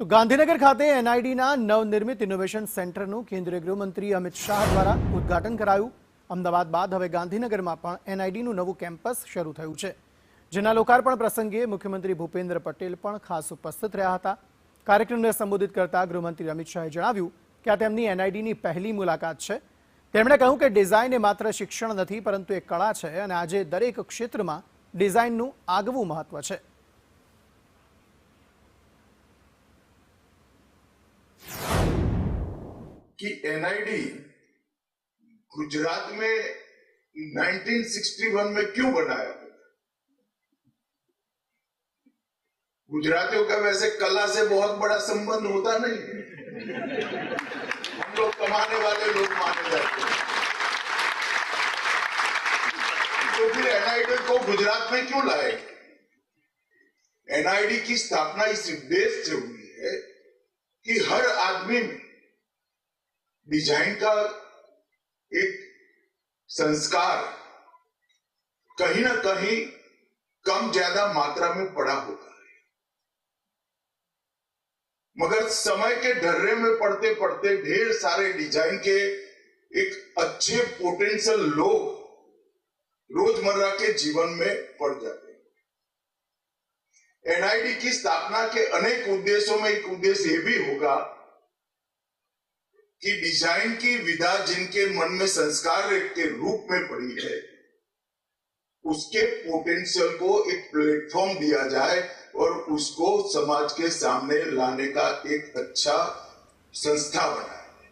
તો ગાંધીનગર ખાતે એનઆઈડીના નવનિર્મિત ઇનોવેશન સેન્ટરનું કેન્દ્રીય ગૃહમંત્રી અમિત શાહ દ્વારા ઉદ્ઘાટન કરાયું. અમદાવાદ બાદ હવે ગાંધીનગરમાં પણ એનઆઈડીનું નવું કેમ્પસ શરૂ થયું છે, જેના લોકાર્પણ પ્રસંગે મુખ્યમંત્રી ભૂપેન્દ્ર પટેલ પણ ખાસ ઉપસ્થિત રહ્યા હતા. કાર્યક્રમને સંબોધિત કરતા ગૃહમંત્રી અમિત શાહે જણાવ્યું કે આ તેમની એનઆઈડીની પહેલી મુલાકાત છે. તેમણે કહ્યું કે ડિઝાઇન એ માત્ર શિક્ષણ નથી, પરંતુ એક કળા છે અને આજે દરેક ક્ષેત્રમાં ડિઝાઇનનું આગવું મહત્વ છે. कि एनआईडी गुजरात में 1961 में क्यों बनाया? गुजरातियों का वैसे कला से बहुत बड़ा संबंध होता नहीं, हम लोग कमाने वाले लोग माने जाते हैं। तो फिर एनआईडी को गुजरात में क्यों लाए? एनआईडी की स्थापना इस उद्देश्य से हुई है कि हर आदमी में डिजाइन का एक संस्कार कहीं ना कहीं कम ज्यादा मात्रा में पड़ा होता है, मगर समय के ढर्रे में पढ़ते पढ़ते ढेर सारे डिजाइन के एक अच्छे पोटेंशियल लोग रोजमर्रा के जीवन में पड़ जाते हैं। एनआईडी की स्थापना के अनेक उद्देश्यों में एक उद्देश्य ये भी होगा कि डिजाइन की विधा जिनके मन में संस्कार के रूप में पड़ी है, उसके पोटेंशियल को एक प्लेटफॉर्म दिया जाए और उसको समाज के सामने लाने का एक अच्छा संस्था बनाए।